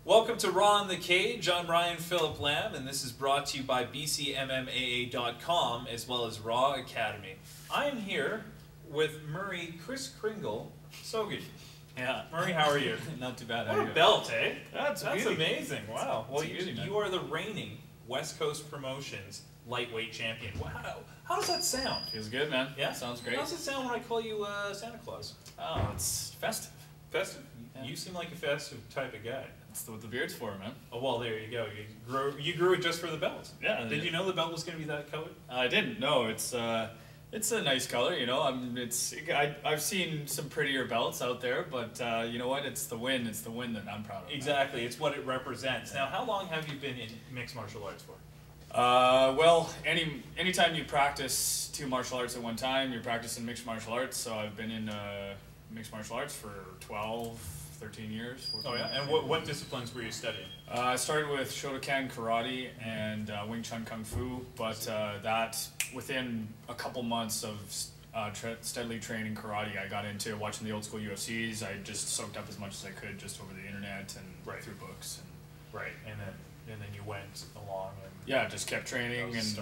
Welcome to Raw in the Cage. I'm Ryan Phillip Lamb, and this is brought to you by BCMMAA.com as well as Raw Academy. I am here with Murray Chris Kringle Sogen. Yeah. Murray, how are you? Not too bad. What a belt, eh? That's amazing. Wow. Well, beauty, you are the reigning West Coast Promotions lightweight champion. Wow. How does that sound? Feels good, man. Yeah? Sounds great. How does it sound when I call you Santa Claus? Oh, it's festive. Festive? Yeah. You seem like a festive type of guy. That's what the beard's for, man. Oh, well, there you go. You grew it just for the belt. Yeah. Did you know the belt was going to be that color? I didn't. No, it's a nice color, you know. I've seen some prettier belts out there, but you know what? It's the win. It's the win that I'm proud of. Exactly. It's what it represents. Now, how long have you been in mixed martial arts for? Well, anytime you practice two martial arts at one time, you're practicing mixed martial arts. So I've been in mixed martial arts for 12, 13 years. Oh yeah, and what disciplines were you studying? I started with Shotokan Karate and Wing Chun Kung Fu, but that within a couple months of steadily training karate, I got into watching the old school UFCs. I just soaked up as much as I could just over the internet and through books. Right, and then you went along and yeah, just kept training and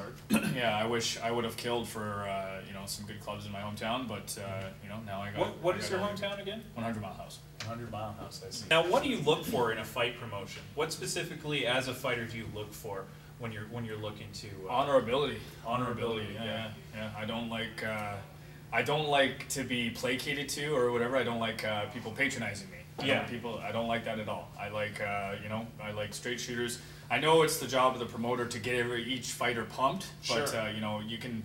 yeah, I wish I would have killed for you know, some good clubs in my hometown, but you know, now I got. What is your hometown again? 100 Mile House. 100 Mile House. I see. Now, what do you look for in a fight promotion? What specifically, as a fighter, do you look for when you're looking to honorability? Honorability. Yeah. I don't like to be placated to or whatever. I don't like people patronizing me. I don't like that at all. I like you know, I like straight shooters. I know it's the job of the promoter to get each fighter pumped, but you know, you can.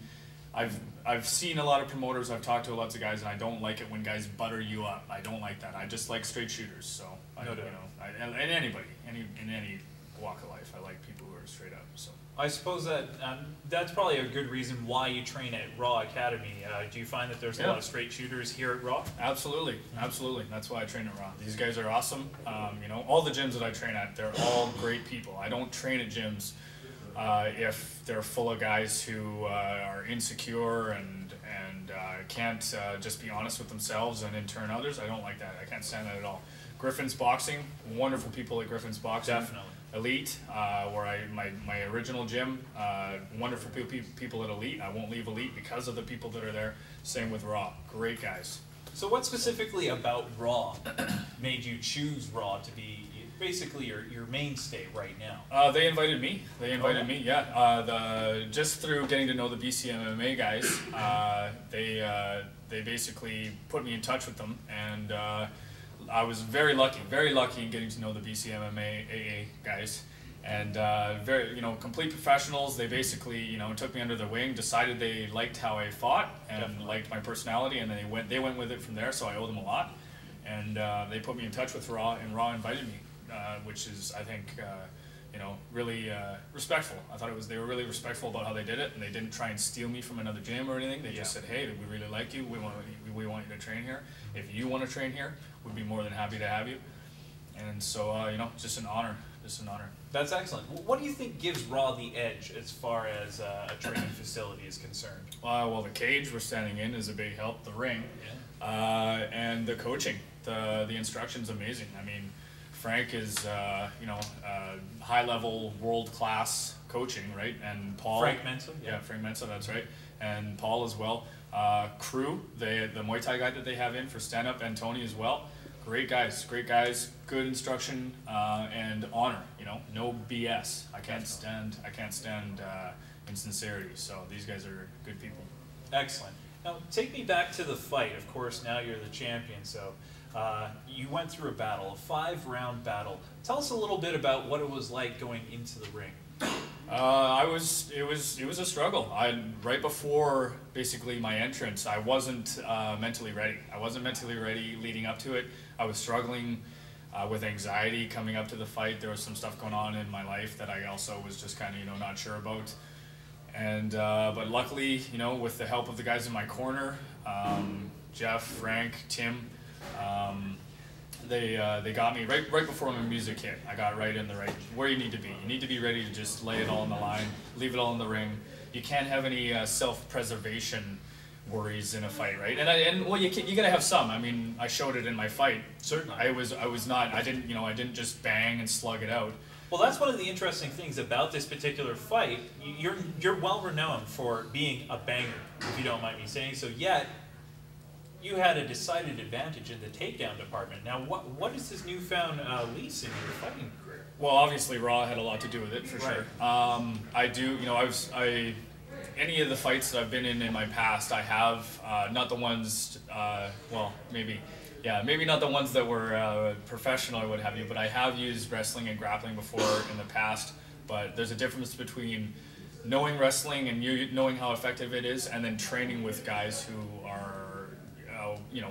I've seen a lot of promoters. I've talked to lots of guys, and I don't like it when guys butter you up. I don't like that. I just like straight shooters. So you know, and anybody, in any walk of life, I like people who are straight up. So I suppose that that's probably a good reason why you train at Raw Academy. Do you find that there's a lot of straight shooters here at Raw? Absolutely, absolutely. That's why I train at Raw. These guys are awesome. You know, all the gyms that I train at, they're all great people. I don't train at gyms if they're full of guys who are insecure and can't just be honest with themselves and in turn others. I don't like that. I can't stand that at all. Griffin's Boxing, wonderful people at Griffin's Boxing. Definitely. Elite, where my original gym, wonderful people at Elite. I won't leave Elite because of the people that are there. Same with Raw, great guys. So what specifically about Raw made you choose Raw to be basically your mainstay right now? They invited me. Me, yeah. Just through getting to know the BCMMA guys, they basically put me in touch with them, and I was very lucky in getting to know the BCMMA AA guys, and very, you know, complete professionals. They basically, you know, took me under their wing, decided they liked how I fought and liked my personality, and then they went with it from there. So I owe them a lot, and they put me in touch with Raw, and Raw invited me. Which is, I think, you know, really respectful. I thought they were really respectful about how they did it, and they didn't try and steal me from another gym or anything. They just said, hey, we really like you. We want you to train here. If you want to train here, we'd be more than happy to have you. And so, you know, just an honor. That's excellent. What do you think gives Raw the edge as far as a training facility is concerned? Well, the cage we're standing in is a big help. The ring, and the coaching. The instruction's amazing. I mean, Frank is, you know, high-level, world-class coaching, right? And Paul. Frank Mensa? Yeah, Frank Mensa, that's right. And Paul as well. Crew, the Muay Thai guy that they have in for stand-up, and Tony as well. Great guys, good instruction, and honor, you know, no BS. I can't stand insincerity, so these guys are good people. Excellent. Now, take me back to the fight. Of course, now you're the champion, so you went through a battle, a 5-round battle. Tell us a little bit about what it was like going into the ring. It was a struggle. Right before basically my entrance, I wasn't mentally ready. I wasn't mentally ready leading up to it. I was struggling with anxiety coming up to the fight. There was some stuff going on in my life that I also was just kind of, you know, not sure about. And but luckily, you know, with the help of the guys in my corner, Jeff, Frank, Tim, they got me right before my music hit. I got right in the right where you need to be. You need to be ready to just lay it all on the line, leave it all in the ring. You can't have any self-preservation worries in a fight, right? And well, you gotta have some. I mean, I showed it in my fight. Certainly. I didn't just bang and slug it out. Well, that's one of the interesting things about this particular fight. You're well renowned for being a banger, if you don't mind me saying so. Yet, you had a decided advantage in the takedown department. Now, what is this newfound lease in your fighting career? Well, obviously, Raw had a lot to do with it, for sure. I do, any of the fights that I've been in my past, I have, not the ones, maybe not the ones that were professional or what have you, but I have used wrestling and grappling before in the past. But there's a difference between knowing wrestling and knowing how effective it is, and then training with guys who are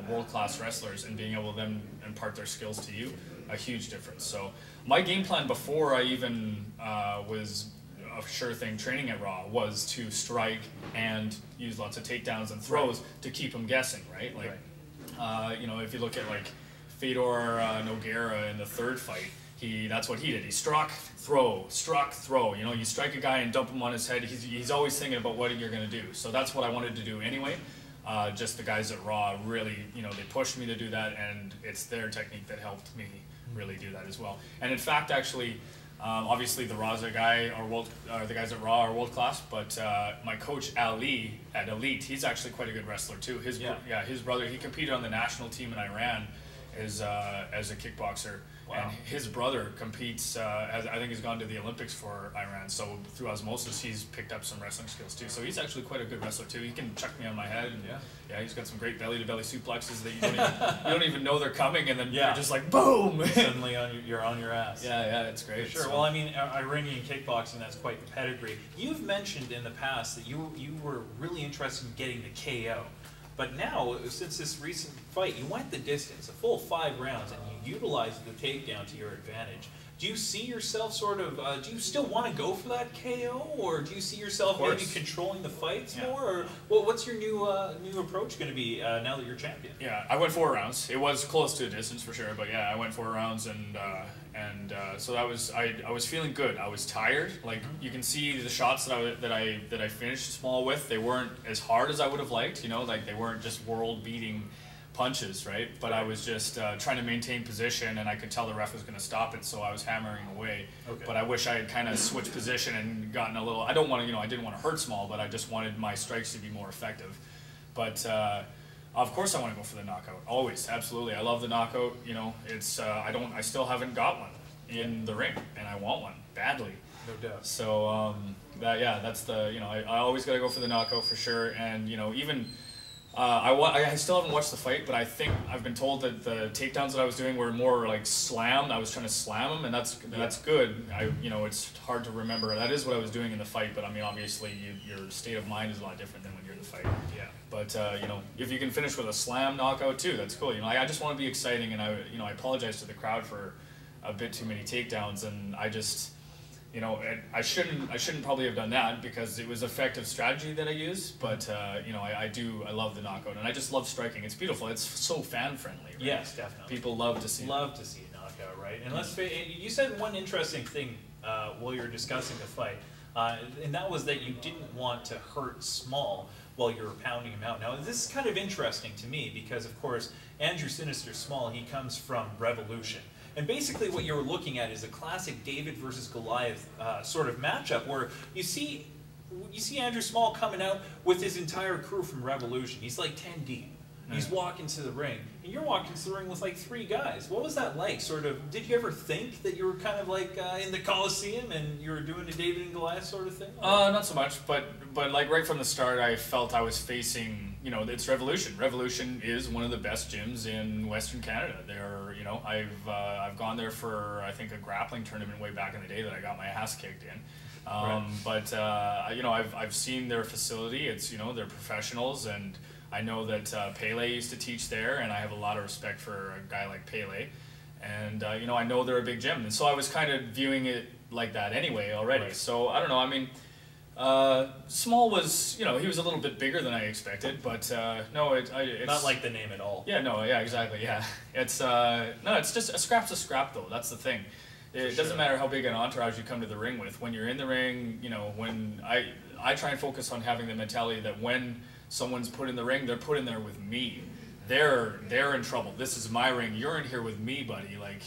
world-class wrestlers and being able to then impart their skills to you. A huge difference. So my game plan before I even was a sure thing training at Raw was to strike and use lots of takedowns and throws to keep them guessing, right? Like, if you look at like Fedor Nogueira in the third fight, that's what he did. He struck, throw. You strike a guy and dump him on his head. He's always thinking about what you're going to do. So that's what I wanted to do anyway. Just the guys at Raw really, they pushed me to do that, and it's their technique that helped me really do that as well. And in fact, actually, obviously the the guys at Raw are world class, but my coach Ali at Elite, he's actually quite a good wrestler too. His brother, he competed on the national team in Iran as a kickboxer. Wow. And his brother competes, I think he's gone to the Olympics for Iran, so through osmosis he's picked up some wrestling skills too. So he's actually quite a good wrestler too. He can chuck me on my head, and he's got some great belly-to-belly suplexes that you don't even know they're coming, and then you're just like, boom! Suddenly you're on your ass. Yeah, it's great. For sure. So. Well, I mean, Iranian kickboxing, that's quite the pedigree. You've mentioned in the past that you were really interested in getting the KO. But now, since this recent fight, you went the distance, a full 5 rounds, and you utilized the takedown to your advantage. Do you see yourself do you still want to go for that KO, or do you see yourself maybe controlling the fights more? Or what's your new approach going to be now that you're champion? Yeah, I went 4 rounds. It was close to a distance for sure, but yeah, I went 4 rounds, and so I was feeling good. I was tired. Like you can see the shots that I finished small with, they weren't as hard as I would have liked. Like they weren't just world-beating punches, right? But I was just trying to maintain position, and I could tell the ref was going to stop it, so I was hammering away. Okay. But I wish I had kind of switched position and gotten a little. I didn't want to hurt Small, but I just wanted my strikes to be more effective. But of course, I want to go for the knockout. Always, absolutely. I love the knockout. It's I still haven't got one in the ring, and I want one badly. No doubt. So that's the I always got to go for the knockout for sure, and even. I still haven't watched the fight, but I think I've been told that the takedowns that I was doing were more like slammed. I was trying to slam them, and that's good. It's hard to remember. That is what I was doing in the fight, but I mean, obviously, your state of mind is a lot different than when you're in the fight. Yeah. But if you can finish with a slam knockout too, that's cool. I just want to be exciting, and I apologize to the crowd for a bit too many takedowns, and I just. I shouldn't probably have done that because it was effective strategy that I used, but I love the knockout, and I just love striking. It's beautiful. It's so fan friendly. Right? Yes, definitely. People love to see. Love to see a knockout, right? And you said one interesting thing while you were discussing the fight, and that was that you didn't want to hurt Small while you were pounding him out. Now this is kind of interesting to me because, of course, Andrew Sinister Small, he comes from Revolution. And basically what you're looking at is a classic David versus Goliath sort of matchup where you see Andrew Small coming out with his entire crew from Revolution. He's like 10 deep. He's walking to the ring. And you're walking to the ring with like 3 guys. What was that like? Did you ever think that you were kind of like in the Coliseum and you were doing a David and Goliath sort of thing? Not so much, but like right from the start I felt I was facing, it's Revolution. Revolution is one of the best gyms in Western Canada. I've gone there for, I think, a grappling tournament way back in the day that I got my ass kicked in. But I've seen their facility. It's, they're professionals, and I know that Pele used to teach there, and I have a lot of respect for a guy like Pele. And, I know they're a big gym. And so I was kind of viewing it like that anyway already. Right. So, I don't know, I mean, Small was, he was a little bit bigger than I expected, but no, it's... Not like the name at all. Yeah, no, yeah, exactly, yeah. It's, no, it's just, a scrap's a scrap, though, that's the thing. It doesn't matter how big an entourage you come to the ring with. When you're in the ring, when I try and focus on having the mentality that when someone's put in the ring, they're put in there with me. They're in trouble. This is my ring. You're in here with me, buddy. Like,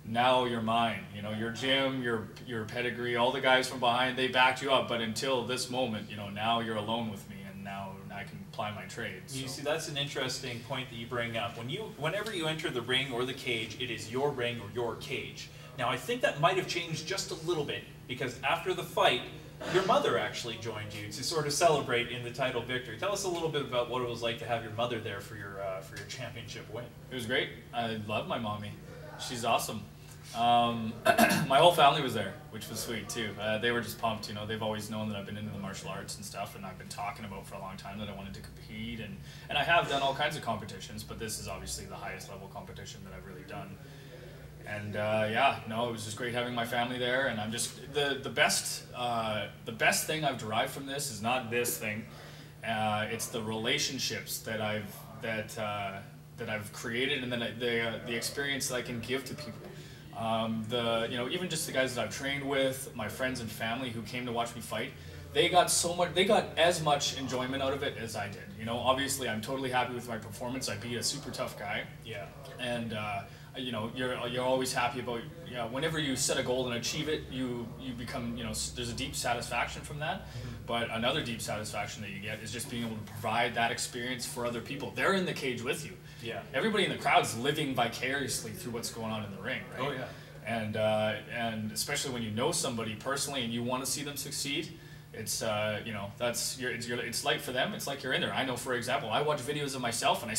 now you're mine. You know, your gym, your pedigree, all the guys from behind, they backed you up. But until this moment, you know, now you're alone with me, and now I can apply my trade. So. You see, that's an interesting point that you bring up. Whenever you enter the ring or the cage, it is your ring or your cage. Now, I think that might have changed just a little bit, because after the fight, your mother actually joined you to sort of celebrate in the title victory. Tell us a little bit about what it was like to have your mother there for your championship win. It was great. I love my mommy. She's awesome. My whole family was there, which was sweet too. They were just pumped. You know, they've always known that I've been into the martial arts and stuff, and I've been talking about for a long time that I wanted to compete, and I have done all kinds of competitions, but this is obviously the highest level competition that I've really done. And yeah, no, it was just great having my family there, and I'm just the best thing I've derived from this is not this thing. It's the relationships that I've created, and then the experience that I can give to people. You know, even just the guys that I've trained with, my friends and family who came to watch me fight, they got as much enjoyment out of it as I did. You know, obviously I'm totally happy with my performance. I beat a super tough guy. Yeah. And you know, you're always happy about, you know, whenever you set a goal and achieve it, you become, you know, there's a deep satisfaction from that. Mm-hmm. But another deep satisfaction that you get is just being able to provide that experience for other people. They're in the cage with you. Yeah. Everybody in the crowd is living vicariously through what's going on in the ring, right? Oh yeah. And especially when you know somebody personally and you want to see them succeed, it's you know, it's like for them, it's like you're in there. I know, for example, I watch videos of myself and I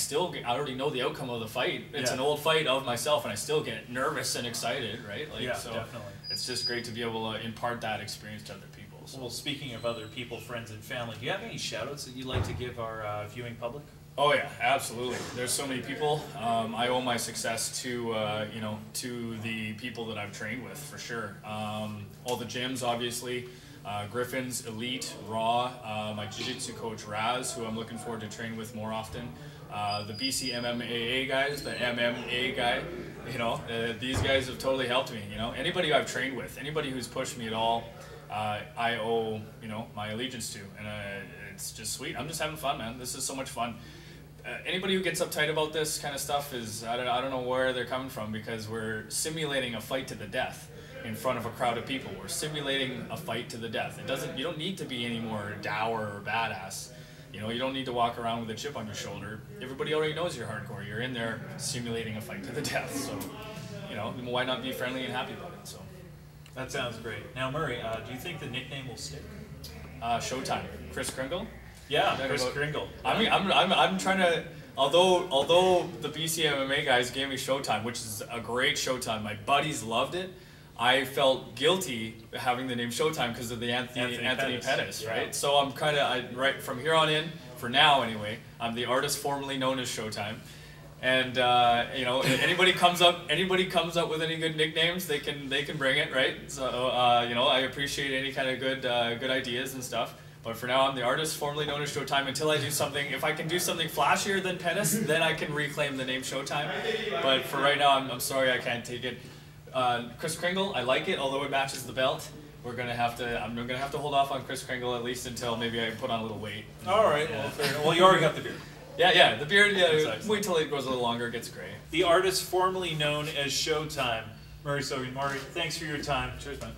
already know the outcome of the fight. It's an old fight of myself, and I still get nervous and excited, right? Like, so definitely. It's just great to be able to impart that experience to other people. So. Well, speaking of other people, friends and family, do you have any shout-outs that you'd like to give our viewing public? Oh yeah, absolutely. There's so many people. I owe my success to you know, to the people that I've trained with, for sure. All the gyms, obviously. Griffin's, Elite, Raw, my jiu-jitsu coach Raz, who I'm looking forward to train with more often. The BC MMA guys, the MMA guy, you know, these guys have totally helped me. You know, anybody I've trained with, anybody who's pushed me at all, I owe, you know, my allegiance to, and it's just sweet. I'm just having fun, man. This is so much fun. Anybody who gets uptight about this kind of stuff is, I don't know where they're coming from, because we're simulating a fight to the death in front of a crowd of people. We're simulating a fight to the death. You don't need to be any more dour or badass. You know, you don't need to walk around with a chip on your shoulder. Everybody already knows you're hardcore. You're in there simulating a fight to the death. So, you know, why not be friendly and happy about it? So. That sounds great. Now, Murray, do you think the nickname will stick? Showtime. Chris Kringle? Yeah, Chris Kringle. I mean, I'm trying to. Although the BC MMA guys gave me Showtime, which is a great Showtime, my buddies loved it. I felt guilty having the name Showtime because of the Anthony Pettis, right? Yeah. So I'm kind of right from here on in, for now anyway. I'm the artist formerly known as Showtime, and you know, anybody comes up with any good nicknames, they can bring it, right? So you know, I appreciate any kind of good ideas and stuff. But for now, I'm the artist formerly known as Showtime until I do something. If I can do something flashier than Pettis, then I can reclaim the name Showtime. But for right now, I'm sorry, I can't take it. Chris Kringle, I like it, although it matches the belt. I'm gonna have to hold off on Chris Kringle at least until maybe I put on a little weight. All right, well, fair enough. Well, you already got the beard. Yeah, the beard. Yeah, wait till it grows a little longer, it gets gray. The artist formerly known as Showtime, Murray Sogen. Murray, thanks for your time. Cheers, man.